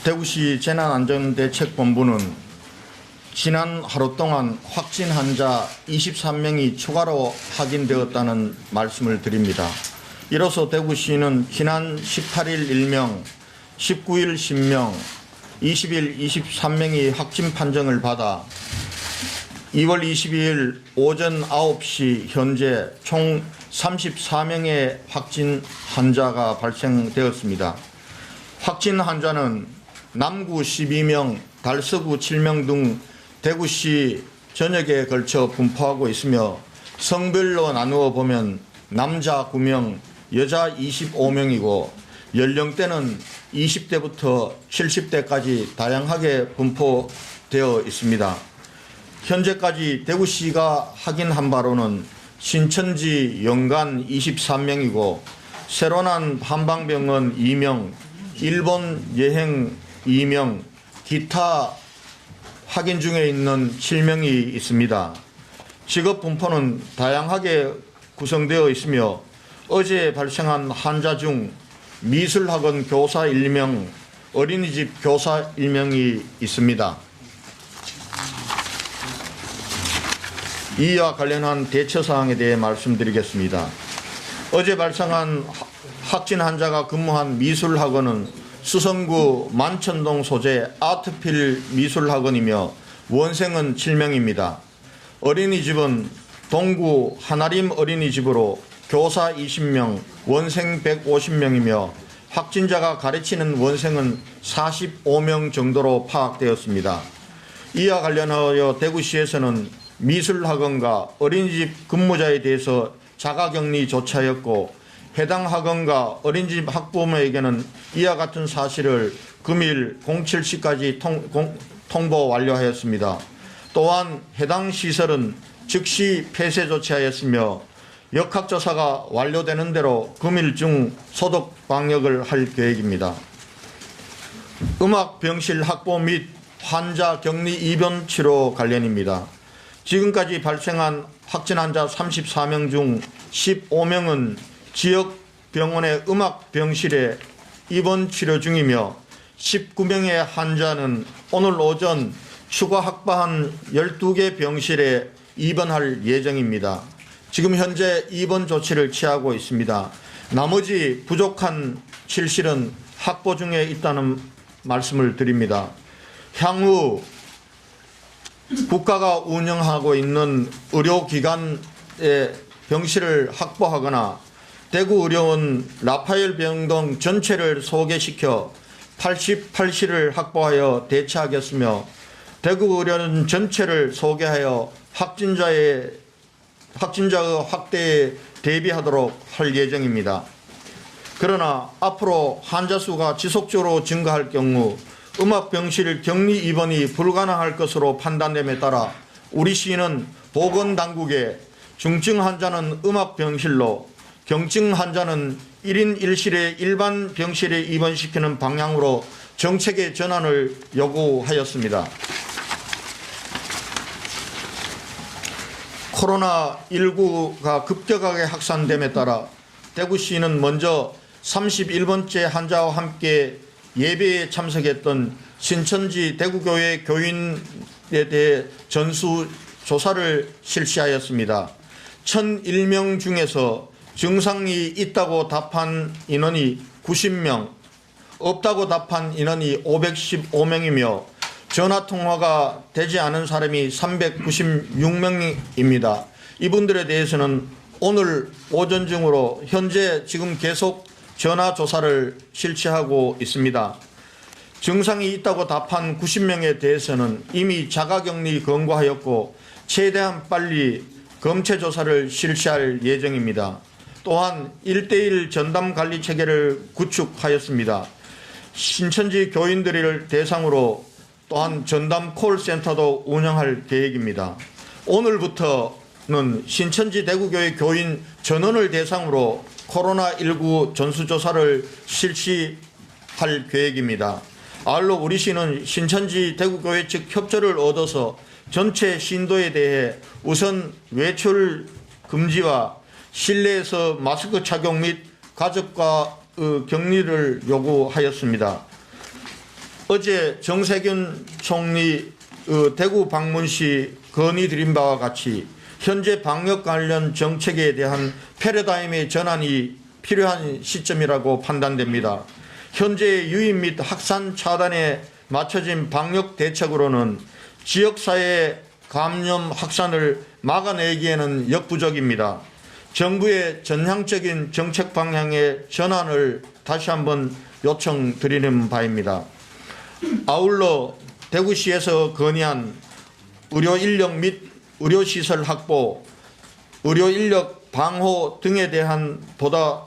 대구시 재난안전대책본부는 지난 하루 동안 확진 환자 23명이 추가로 확인되었다는 말씀을 드립니다. 이로써 대구시는 지난 18일 1명, 19일 10명, 20일 23명이 확진 판정을 받아 2월 22일 오전 9시 현재 총 34명의 확진 환자가 발생되었습니다. 확진 환자는 남구 12명, 달서구 7명 등 대구시 전역에 걸쳐 분포하고 있으며 성별로 나누어 보면 남자 9명, 여자 25명이고 연령대는 20대부터 70대까지 다양하게 분포되어 있습니다. 현재까지 대구시가 확인한 바로는 신천지 영간 23명이고 새로 난 한방병원 2명, 일본 여행 2명, 기타 확인 중에 있는 7명이 있습니다. 직업 분포는 다양하게 구성되어 있으며 어제 발생한 환자 중 미술학원 교사 1명, 어린이집 교사 1명이 있습니다. 이와 관련한 대처사항에 대해 말씀드리겠습니다. 어제 발생한 확진 환자가 근무한 미술학원은 수성구 만천동 소재 아트필 미술학원이며 원생은 7명입니다. 어린이집은 동구 하나림 어린이집으로 교사 20명, 원생 150명이며 확진자가 가르치는 원생은 45명 정도로 파악되었습니다. 이와 관련하여 대구시에서는 미술학원과 어린이집 근무자에 대해서 자가격리 조치하였고 해당 학원과 어린이집 학부모에게는 이와 같은 사실을 금일 07시까지 통보 완료하였습니다. 또한 해당 시설은 즉시 폐쇄 조치하였으며 역학조사가 완료되는 대로 금일 중 소독 방역을 할 계획입니다. 음악병실 확보 및 환자 격리 입원 치료 관련입니다. 지금까지 발생한 확진 환자 34명 중 15명은 지역 병원의 음악병실에 입원 치료 중이며 19명의 환자는 오늘 오전 추가 확보한 12개 병실에 입원할 예정입니다. 지금 현재 입원 조치를 취하고 있습니다. 나머지 부족한 실실은 확보 중에 있다는 말씀을 드립니다. 향후 국가가 운영하고 있는 의료기관의 병실을 확보하거나 대구의료원 라파엘 병동 전체를 소개시켜 88실을 확보하여 대처하겠으며 대구의료원 전체를 소개하여 확진자의 확대에 대비하도록 할 예정입니다. 그러나 앞으로 환자 수가 지속적으로 증가할 경우 음악병실 격리 입원이 불가능할 것으로 판단됨에 따라 우리 시는 보건당국에 중증 환자는 음악병실로 경증 환자는 1인 1실의 일반 병실에 입원시키는 방향으로 정책의 전환을 요구하였습니다. 코로나19가 급격하게 확산됨에 따라 대구시는 먼저 31번째 환자와 함께 예배에 참석했던 신천지 대구교회 교인에 대해 전수조사를 실시하였습니다. 1001명 중에서 증상이 있다고 답한 인원이 90명, 없다고 답한 인원이 515명이며 전화통화가 되지 않은 사람이 396명입니다. 이분들에 대해서는 오늘 오전 중으로 현재 지금 계속 전화조사를 실시하고 있습니다. 증상이 있다고 답한 90명에 대해서는 이미 자가격리 권고하였고 최대한 빨리 검체조사를 실시할 예정입니다. 또한 1:1 전담관리체계를 구축하였습니다. 신천지 교인들을 대상으로 또한 전담 콜센터도 운영할 계획입니다. 오늘부터는 신천지 대구교회 교인 전원을 대상으로 코로나19 전수조사를 실시할 계획입니다. 아울러 우리 시는 신천지 대구교회 측 협조를 얻어서 전체 신도에 대해 우선 외출 금지와 실내에서 마스크 착용 및 가족과 격리를 요구하였습니다. 어제 정세균 총리 대구 방문 시 건의드린 바와 같이 현재 방역 관련 정책에 대한 패러다임의 전환이 필요한 시점이라고 판단됩니다. 현재의 유입 및 확산 차단에 맞춰진 방역 대책으로는 지역사회 감염 확산을 막아내기에는 역부족입니다. 정부의 전향적인 정책 방향의 전환을 다시 한번 요청드리는 바입니다. 아울러 대구시에서 건의한 의료 인력 및 의료시설 확보, 의료 인력 방호 등에 대한 보다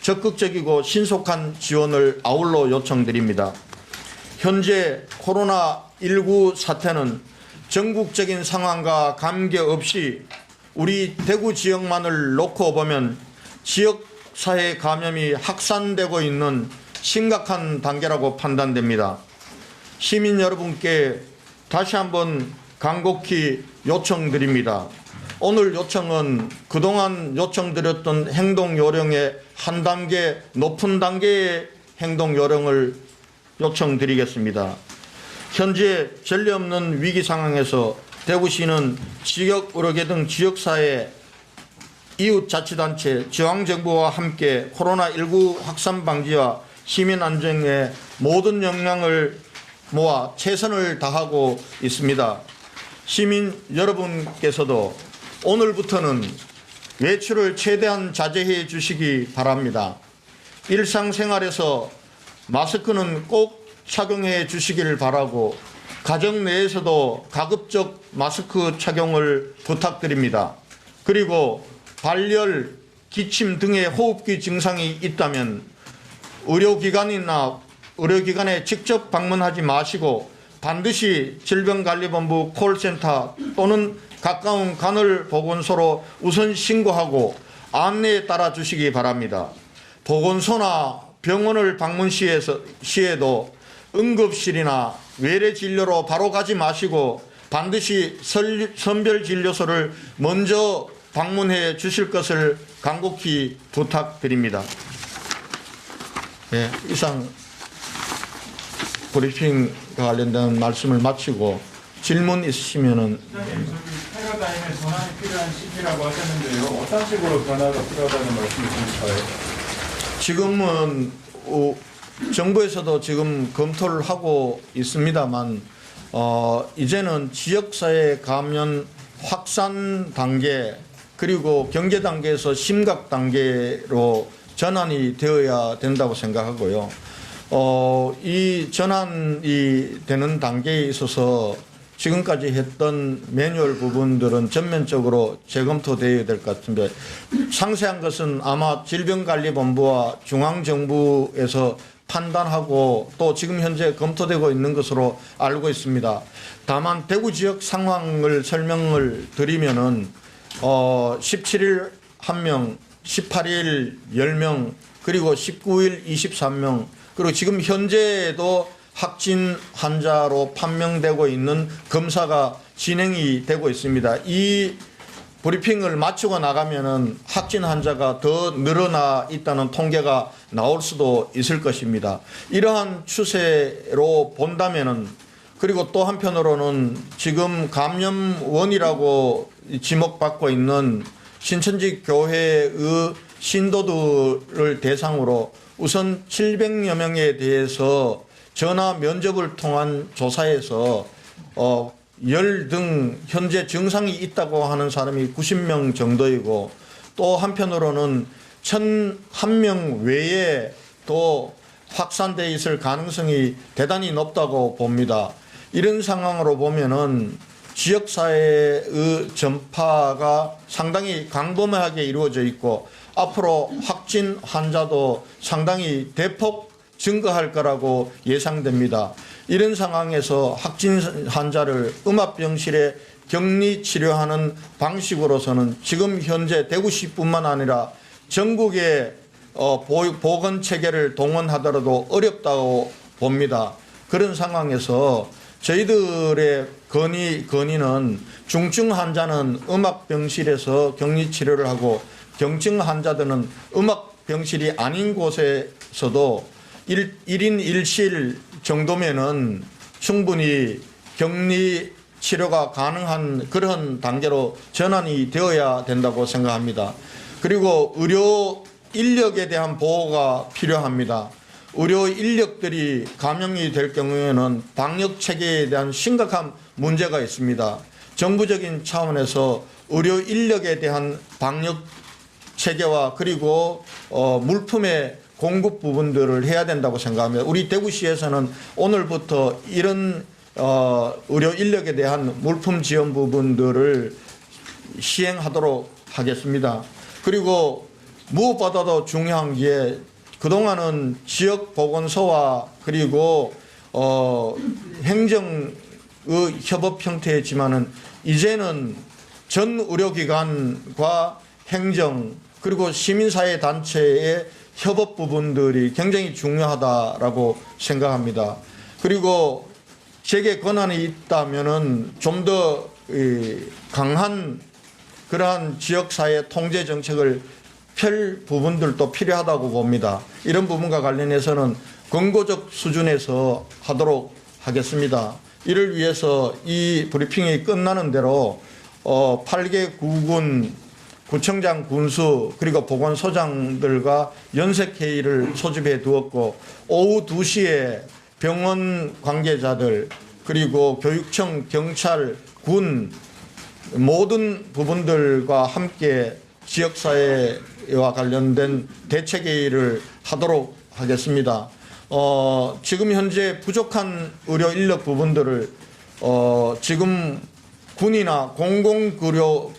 적극적이고 신속한 지원을 아울러 요청드립니다. 현재 코로나19 사태는 전국적인 상황과 관계없이 우리 대구 지역만을 놓고 보면 지역사회 감염이 확산되고 있는 심각한 단계라고 판단됩니다. 시민 여러분께 다시 한번 간곡히 요청드립니다. 오늘 요청은 그동안 요청드렸던 행동 요령의 한 단계 높은 단계의 행동 요령을 요청드리겠습니다. 현재 전례 없는 위기 상황에서 대구시는 지역 의료계 등 지역사회, 이웃자치단체, 지방정부와 함께 코로나19 확산 방지와 시민 안정에 모든 역량을 모아 최선을 다하고 있습니다. 시민 여러분께서도 오늘부터는 외출을 최대한 자제해 주시기 바랍니다. 일상생활에서 마스크는 꼭 착용해 주시기를 바라고 가정 내에서도 가급적 마스크 착용을 부탁드립니다. 그리고 발열, 기침 등의 호흡기 증상이 있다면 의료기관에 직접 방문하지 마시고 반드시 질병관리본부 콜센터 또는 가까운 간헐보건소로 우선 신고하고 안내에 따라 주시기 바랍니다. 보건소나 병원을 방문 시에도 응급실이나 외래진료로 바로 가지 마시고 반드시 선별진료소를 먼저 방문해 주실 것을 간곡히 부탁드립니다. 네, 이상 브리핑과 관련된 말씀을 마치고 질문 있으시면은. 패러다임의 전환이 필요한 시기라고 하셨는데요. 어떤 식으로 변화가 필요하다는 말씀이실까요? 지금은 정부에서도 지금 검토를 하고 있습니다만 이제는 지역사회 감염 확산 단계 그리고 경제 단계에서 심각 단계로 전환이 되어야 된다고 생각하고요. 이 전환이 되는 단계에 있어서 지금까지 했던 매뉴얼 부분들은 전면적으로 재검토되어야 될 것 같은데 상세한 것은 아마 질병관리본부와 중앙정부에서 판단하고 또 지금 현재 검토되고 있는 것으로 알고 있습니다. 다만 대구 지역 상황을 설명을 드리면은 17일 1명, 18일 10명, 그리고 19일 23명, 그리고 지금 현재에도 확진 환자로 판명되고 있는 검사가 진행이 되고 있습니다. 이 브리핑을 마치고 나가면은 확진 환자가 더 늘어나 있다는 통계가 나올 수도 있을 것입니다. 이러한 추세로 본다면은, 그리고 또 한편으로는 지금 감염원이라고 지목받고 있는 신천지 교회의 신도들을 대상으로 우선 700여 명에 대해서 전화 면접을 통한 조사에서 열 등 현재 증상이 있다고 하는 사람이 90명 정도이고, 또 한편으로는 1,001명 외에 또 확산되어 있을 가능성이 대단히 높다고 봅니다. 이런 상황으로 보면은 지역사회의 전파가 상당히 광범위하게 이루어져 있고 앞으로 확진 환자도 상당히 대폭 증가할 거라고 예상됩니다. 이런 상황에서 확진 환자를 음압병실에 격리 치료하는 방식으로서는 지금 현재 대구시뿐만 아니라 전국의 보건체계를 동원하더라도 어렵다고 봅니다. 그런 상황에서 저희들의 건의는 중증 환자는 음압병실에서 격리 치료를 하고 경증 환자들은 음압병실이 아닌 곳에서도 1인 1실 정도면은 충분히 격리 치료가 가능한 그런 단계로 전환이 되어야 된다고 생각합니다. 그리고 의료 인력에 대한 보호가 필요합니다. 의료 인력들이 감염이 될 경우에는 방역 체계에 대한 심각한 문제가 있습니다. 정부적인 차원에서 의료 인력에 대한 방역 체계와 그리고 물품의 공급 부분들을 해야 된다고 생각합니다. 우리 대구시에서는 오늘부터 이런 의료 인력에 대한 물품 지원 부분들을 시행하도록 하겠습니다. 그리고 무엇보다도 중요한 게 그동안은 지역보건소와 그리고 행정의 협업 형태였지만은 이제는 전 의료기관과 행정 그리고 시민사회 단체의 협업 부분들이 굉장히 중요하다라고 생각합니다. 그리고 제게 권한이 있다면은 좀 더 강한 그러한 지역사회 통제 정책을 펼 부분들도 필요하다고 봅니다. 이런 부분과 관련해서는 권고적 수준에서 하도록 하겠습니다. 이를 위해서 이 브리핑이 끝나는 대로 8개 구군 구청장 군수 그리고 보건소장들과 연색회의를 소집해 두었고 오후 2시에 병원 관계자들 그리고 교육청, 경찰, 군 모든 부분들과 함께 지역사회와 관련된 대책회의를 하도록 하겠습니다. 지금 현재 부족한 의료 인력 부분들을 지금 군이나 공공의료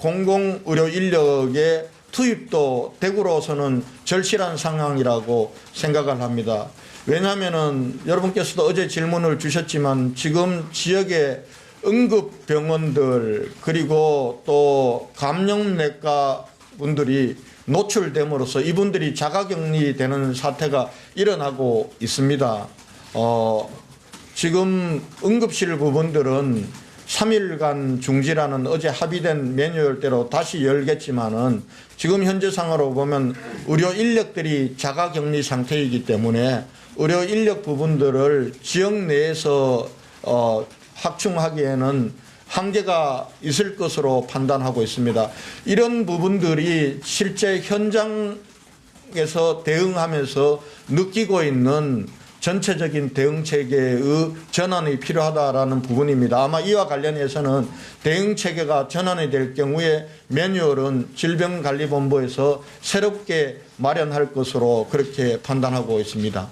인력의 투입도 대구로서는 절실한 상황이라고 생각을 합니다. 왜냐하면은 여러분께서도 어제 질문을 주셨지만 지금 지역의 응급병원들 그리고 또 감염내과 분들이 노출됨으로써 이분들이 자가격리되는 사태가 일어나고 있습니다. 지금 응급실 부분들은 3일간 중지라는 어제 합의된 매뉴얼대로 다시 열겠지만은 지금 현재 상황으로 보면 의료 인력들이 자가격리 상태이기 때문에 의료 인력 부분들을 지역 내에서 확충하기에는 한계가 있을 것으로 판단하고 있습니다. 이런 부분들이 실제 현장에서 대응하면서 느끼고 있는 전체적인 대응 체계의 전환이 필요하다라는 부분입니다. 아마 이와 관련해서는 대응 체계가 전환이 될 경우에 매뉴얼은 질병관리본부에서 새롭게 마련할 것으로 그렇게 판단하고 있습니다.